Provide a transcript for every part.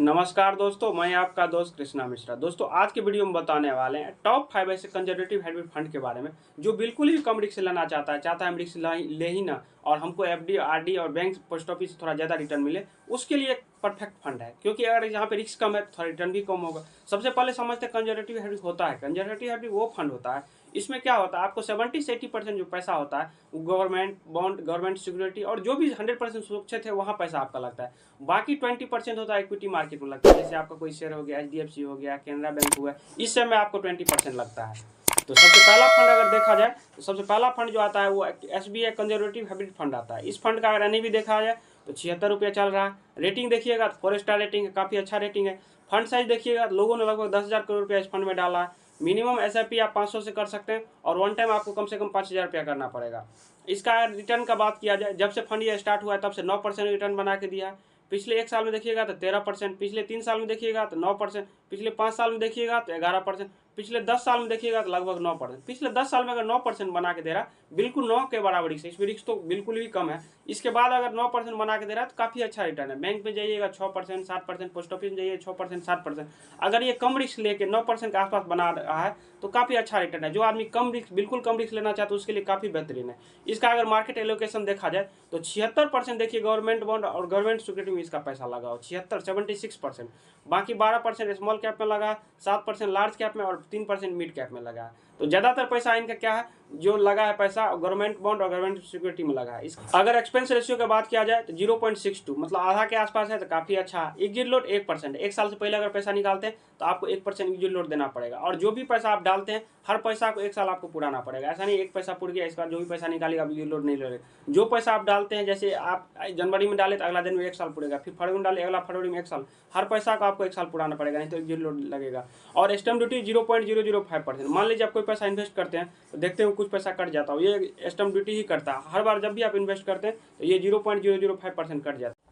नमस्कार दोस्तों, मैं आपका दोस्त कृष्णा मिश्रा। दोस्तों आज की वीडियो में बताने वाले हैं टॉप 5 ऐसे कंजर्वेटिव हाइब्रिड फंड के बारे में जो बिल्कुल ही कम रिस्क लेना चाहता है हम रिस्क ले ही ना, और हमको एफडी, आरडी और बैंक, पोस्ट ऑफिस से थोड़ा ज़्यादा रिटर्न मिले, उसके लिए एक परफेक्ट फंड है। क्योंकि अगर यहाँ पे रिस्क कम है तो थोड़ा रिटर्न भी कम होगा। सबसे पहले समझते हैं कंजर्वेटिव हाइब्रिड होता है। कंजर्वेटिव हाइब्रिड वो फंड होता है, इसमें क्या होता है, आपको 70 से 80% जो पैसा होता है वो गवर्नमेंट बॉन्ड, गवर्नमेंट सिक्योरिटी और जो भी 100% सुरक्षित है वहाँ पैसा आपका लगता है। बाकी 20% होता है इक्विटी मार्केट में लगता है, जैसे आपका कोई शेयर हो गया, एचडीएफसी हो गया, कैनरा बैंक हुआ, इस समय आपको 20% लगता है। तो सबसे पहला फंड अगर देखा जाए तो सबसे पहला फंड जो आता है वो एसबीआई कंजर्वेटिव हाइब्रिड फंड आता है। इस फंड का अगर एनएवी देखा जाए तो 76 रुपया चल रहा है। रेटिंग देखिएगा तो 4 स्टार रेटिंग है, काफ़ी अच्छा रेटिंग है। फंड साइज देखिएगा तो लोगों ने लगभग 10,000 करोड़ रुपया इस फंड में डाला है। मिनिमम एसआईपी आप 500 से कर सकते हैं और वन टाइम आपको कम से कम 5,000 रुपया करना पड़ेगा। इसका रिटर्न का बात किया जाए, जब से फंड ये स्टार्ट हुआ है तब से 9% रिटर्न बना के दिया है। पिछले 1 साल में देखिएगा तो 13%, पिछले 3 साल में देखिएगा तो 9%, पिछले 5 साल में देखिएगा तो 11%, पिछले 10 साल में देखिएगा तो लगभग 9%। पिछले 10 साल में अगर 9% बना के दे रहा है, बिल्कुल 9 के बराबर रिस्क है, इसमें रिस्क तो बिल्कुल भी कम है। इसके बाद अगर 9% बना के दे रहा है तो काफ़ी अच्छा रिटर्न है। बैंक में जाइएगा 6%, 7%, पोस्ट ऑफिस में जाइए 6%, 7%। अगर ये कम रिस्क लेके 9% के आसपास बना रहा है तो काफ़ी अच्छा रिटर्न है। जो आदमी कम रिस्क, बिल्कुल कम रिस्क लेना चाहता है उसके लिए काफ़ी बेहतरीन है। इसका अगर मार्केट एलोकेशन देखा जाए तो 76% देखिए गवर्नमेंट बॉन्ड और गवर्नमेंट सिक्योरिटी में इसका पैसा लगा हो, 76%। बाकी 12% स्मॉल कैप में लगा, 7% लार्ज कैप में और 3% मिड कैप में लगा है। तो ज़्यादातर पैसा इनका क्या है, जो लगा है पैसा गवर्नमेंट बॉन्ड और गवर्नमेंट सिक्योरिटी में लगा है। अगर एक्सपेंस रेशियो की बात किया जाए तो 0.62, मतलब आधा के आसपास है, तो काफ़ी अच्छा है। एग्जिट लोड 1%, 1 साल से पहले अगर पैसा निकालते हैं तो आपको 1% एग्जिट लोड देना पड़ेगा। और जो भी पैसा आप डालते हैं हर पैसा को 1 साल आपको पुराना पड़ेगा। ऐसा नहीं 1 पैसा पुर गया इसका जो भी पैसा निकालेगा आप एग्जिट लोड नहीं लगेगा। जो पैसा आप डालते हैं, जैसे आप जनवरी में डाले तो अगला दिन में 1 साल पुरेगा, फिर फरवरी में डाले अगला फरवरी में 1 साल, हर पैसा को आपको 1 साल पुराना पड़ेगा, नहीं तो एग्जिट लोड लगेगा। और स्टैम्प ड्यूटी 0.005%। मान लीजिए आप कोई पैसा इन्वेस्ट करते हैं तो देखते हैं कुछ पैसा कट जाता हो, ये स्टैम्प ड्यूटी ही करता है। हर बार जब भी आप इन्वेस्ट करते हैं तो ये 0.005% कट जाता है।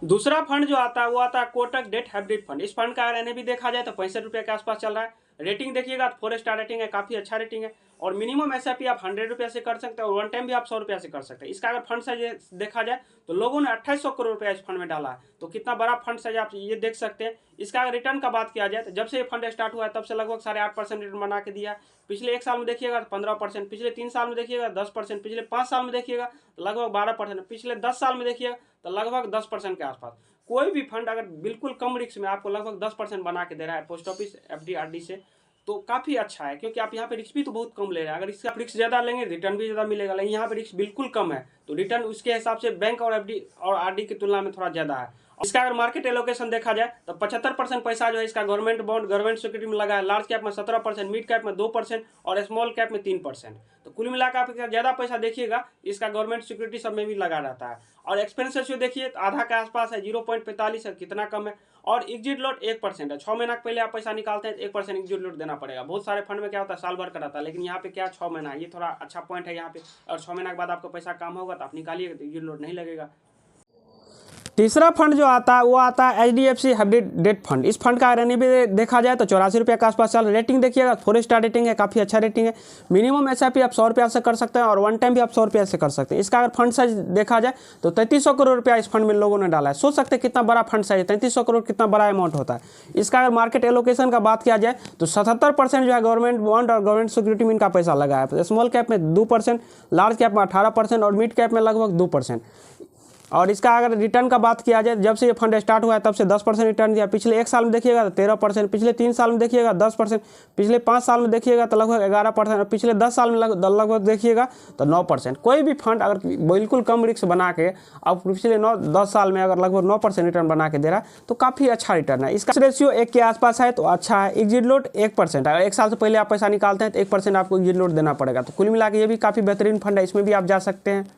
दूसरा फंड जो आता है वो आता है कोटक डेट हाइब्रिड फंड। इस फंड का अगर एनएवी देखा जाए तो 65 रुपये के आसपास चल रहा है। रेटिंग देखिएगा तो 4 स्टार रेटिंग है, काफ़ी अच्छा रेटिंग है। और मिनिमम एसआईपी आप 100 रुपये से कर सकते हैं और वन टाइम भी आप 100 रुपये से कर सकते हैं। इसका अगर फंड साइज देखा जाए तो लोगों ने 2800 करोड़ रुपया इस फंड में डाला है, तो कितना बड़ा फंड साइज आप ये देख सकते हैं। इसका अगर रिटर्न का बात किया जाए तो जब से ये फंड स्टार्ट हुआ है तब से लगभग 8.5% रिटर्न बना के दिया है। पिछले 1 साल में देखिएगा तो 15%, पिछले 3 साल में देखिएगा 10%, पिछले 5 साल में देखिएगा तो लगभग 12%, पिछले 10 साल में देखिएगा तो लगभग 10% के आसपास। कोई भी फंड अगर बिल्कुल कम रिस्क में आपको लगभग 10% बना के दे रहा है पोस्ट ऑफिस, एफडी, आरडी से, तो काफ़ी अच्छा है। क्योंकि आप यहाँ पे रिस्क भी तो बहुत कम ले रहे हैं। अगर इससे आप रिस्क ज़्यादा लेंगे रिटर्न भी ज़्यादा मिलेगा, लेकिन यहाँ पे रिस्क बिल्कुल कम है, तो रिटर्न उसके हिसाब से बैंक और एफडी और आरडी की तुलना में थोड़ा ज़्यादा है। इसका अगर मार्केट एलोकेशन देखा जाए तो 75% पैसा जो है इसका गवर्नमेंट बॉन्ड, गवर्नमेंट सिक्योरिटी में लगा है। लार्ज कैप में 17%, मिड कैप में 2% और स्मॉल कैप में 3%। तो कुल मिलाकर आप ज़्यादा पैसा देखिएगा इसका गवर्नमेंट सिक्योरिटी सब में भी लगा रहता है। और एक्सपेंस रेशियो देखिए तो आधा के आसपास है, 0.45 है, कितना कम है। और एग्जिट लोड 1% है। 6 महीना पहले आप पैसा निकालते हैं तो 1% एग्जिट लोड देना पड़ेगा। बहुत सारे फंड में क्या होता है साल भर का रहता है, लेकिन यहाँ पे क्या 6 महीना है, ये थोड़ा अच्छा पॉइंट है यहाँ पे। और 6 महीना के बाद आपको पैसा कम होगा तो आप निकालिएगा तो एग्जिट लोड नहीं लगेगा। तीसरा फंड जो आता है वो आता है एचडीएफसी हाइब्रिड डेट फंड। इस फंड का एनएवी देखा जाए तो 84 रुपये के आसपास चल। रेटिंग देखिएगा 4 स्टार रेटिंग है, काफ़ी अच्छा रेटिंग है। मिनिमम एसआईपी आप 100 रुपये से कर सकते हैं और वन टाइम भी आप 100 रुपये से कर सकते हैं। इसका अगर फंड साइज देखा जाए तो 3300 करोड़ रुपया इस फंड में लोगों ने डाला है। सोच सकते हैं कितना बड़ा फंड साइज है, 3300 करोड़ कितना बड़ा अमाउंट होता है। इसका अगर मार्केट एलोकेशन का बात किया जाए तो 77% जो है गवर्नमेंट बॉन्ड और गवर्नमेंट सिक्योरिटी में इनका पैसा लगा है। स्मॉल कैप में 2%, लार्ज कैप में 18% और मिड कैप में लगभग 2%। और इसका अगर रिटर्न का बात किया जाए, जब से ये फंड स्टार्ट हुआ है तब से 10% रिटर्न दिया। पिछले 1 साल में देखिएगा तो 13%, पिछले 3 साल में देखिएगा 10%, पिछले 5 साल में देखिएगा तो लगभग 11% और पिछले 10 साल में लगभग देखिएगा तो 9%। कोई भी फंड अगर बिल्कुल कम रिस्क बना के अब पिछले 10 साल में अगर लगभग 9% रिटर्न बना के दे रहा है तो काफ़ी अच्छा रिटर्न है। इसका रेशियो 1 के आसपास है तो अच्छा है। एग्जिट लोड 1%, अगर 1 साल से पहले आप पैसा निकालते हैं तो 1% आपको एग्जिट लोड देना पड़ेगा। तो कुल मिला के ये भी काफ़ी बेहतरीन फंड है, इसमें भी आप जा सकते हैं।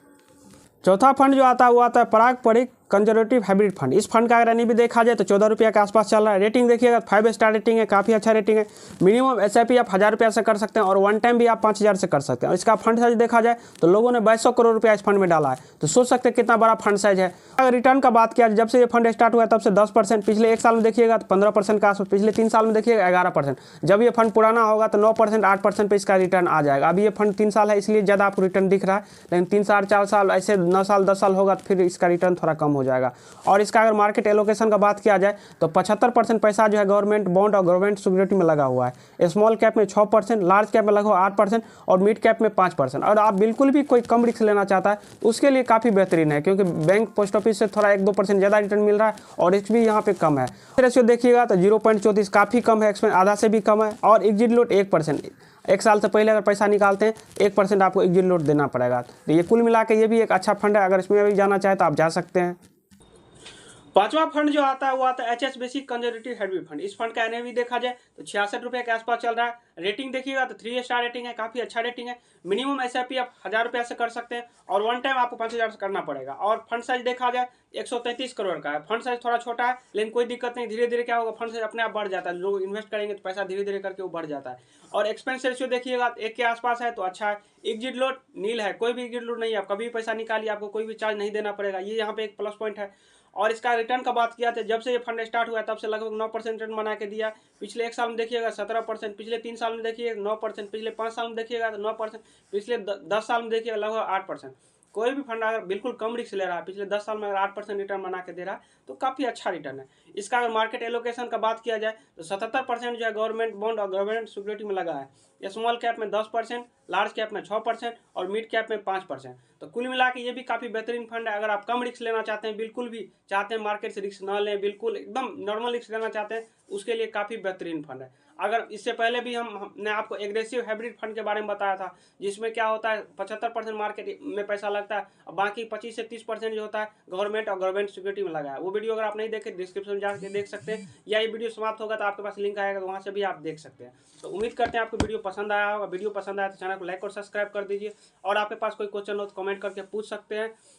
चौथा फंड जो आता है वो आता है पारंपरिक कंजर्वेटिव हाइब्रिड फंड। इस फंड का अगर एनएवी देखा जाए तो 14 रुपये के आसपास चल रहा है। रेटिंग देखिएगा 5 स्टार रेटिंग है, काफ़ी अच्छा रेटिंग है। मिनिमम एसआईपी आप 1000 रुपये से कर सकते हैं और वन टाइम भी आप 5000 से कर सकते हैं। और इसका फंड साइज देखा जाए तो लोगों ने 2200 करोड़ रुपया इस फंड में डाला है, तो सोच सकते हैं कितना बड़ा फंड साइज है। अगर रिटर्न का बात किया, जब से ये फंड स्टार्ट हुआ है तब से 10%, पिछले 1 साल में देखिएगा तो 15% का आसपास, पिछले 3 साल में देखिएगा 11%। जब ये फंड पुराना होगा तो 9%, 8% पर इसका रिटर्न आ जाएगा। अभी ये फंड 3 साल है इसलिए ज़्यादा आपको रिटर्न दिख रहा है, लेकिन 3 साल, 4 साल, ऐसे 9 साल, 10 साल होगा तो फिर इसका रिटर्न थोड़ा कम हो जाएगा। और इसका अगर मार्केट एलोकेशन का बात किया जाए तो 75% पैसा जो है गवर्नमेंट बॉन्ड और गवर्नमेंट सिक्योरिटी में लगा हुआ है। स्मॉल कैप में 6%, लार्ज कैप में लगभग 8% और मिड कैप में 5%। और आप बिल्कुल भी कोई कम रिस्क लेना चाहता है तो उसके लिए काफ़ी बेहतरीन है, क्योंकि बैंक पोस्ट ऑफिस से थोड़ा 1-2% ज़्यादा रिटर्न मिल रहा है और रिस्क भी यहाँ पे कम है। रेशियो देखिएगा तो 0.34 काफ़ी कम है, एक्सपेंस आधा से भी कम है। और एग्जिट लोड 1%, 1 साल से पहले अगर पैसा निकालते हैं 1% आपको एग्जिट लोड देना पड़ेगा। तो ये कुल मिला के ये भी एक अच्छा फंड है, अगर इसमें भी जाना चाहे तो आप जा सकते हैं। पांचवा फंड जो आता है वो आता है HSBC कंजर्वेटिव हाइब्रिड फंड। इस फंड का एनएवी देखा जाए तो 66 रुपये के आसपास चल रहा है। रेटिंग देखिएगा तो 3 स्टार रेटिंग है, काफ़ी अच्छा रेटिंग है। मिनिमम SIP आप 1000 रुपये से कर सकते हैं और वन टाइम आपको 5000 से करना पड़ेगा। और फंड साइज देखा जाए 133 करोड़ का है। फंड साइज थोड़ा छोटा है लेकिन कोई दिक्कत नहीं, धीरे धीरे क्या होगा फंड साइज अपने आप बढ़ जाता है। लोग इन्वेस्ट करेंगे तो पैसा धीरे धीरे करके वो बढ़ जाता है। और एक्सपेंस रेशियो देखिएगा 1 के आसपास है तो अच्छा है। एग्जिट लोड नील है, कोई भी एग्जिट लोड नहीं है, आप कभी भी पैसा निकालिए आपको कोई भी चार्ज नहीं देना पड़ेगा, ये यहाँ पे एक प्लस पॉइंट है। और इसका रिटर्न का बात किया तो जब से ये फंड स्टार्ट हुआ है तब से लगभग 9% रिटर्न बना के दिया। पिछले 1 साल में देखिएगा 17%, पिछले 3 साल में देखिएगा 9%, पिछले 5 साल में देखिएगा तो 9%, पिछले 10 साल में देखिएगा लगभग 8%। कोई भी फंड अगर बिल्कुल कम रिस्क ले रहा है, पिछले 10 साल में अगर 8% रिटर्न बना के दे रहा है तो काफ़ी अच्छा रिटर्न है। इसका अगर मार्केट एलोकेशन का बात किया जाए तो 77% जो है गवर्नमेंट बॉन्ड और गवर्नमेंट सिक्योरिटी में लगा है। स्मॉल कैप में 10%, लार्ज कैप में 6% और मिड कैप में 5%। तो कुल मिला के ये भी काफ़ी बेहतरीन फंड है। अगर आप कम रिस्क लेना चाहते हैं, बिल्कुल भी चाहते हैं मार्केट से रिस्क ना लें, बिल्कुल एकदम नॉर्मल रिस्क लेना चाहते हैं, उसके लिए काफ़ी बेहतरीन फंड है। अगर इससे पहले भी हमने आपको एग्रेसिव हाइब्रिड फंड के बारे में बताया था, जिसमें क्या होता है 75% मार्केट में पैसा लगता है और बाकी 25 से 30% जो होता है गवर्नमेंट और गवर्नमेंट सिक्योरिटी में लगा है। वो वीडियो अगर आप नहीं देखे डिस्क्रिप्शन में जाकर देख सकते हैं, या ये वीडियो समाप्त होगा तो आपके पास लिंक आएगा तो वहाँ से भी आप देख सकते हैं। तो उम्मीद करते हैं आपको वीडियो पसंद आया होगा। वीडियो पसंद आया तो चैनल को लाइक और सब्सक्राइब कर दीजिए और आपके पास कोई क्वेश्चन हो तो कमेंट करके पूछ सकते हैं।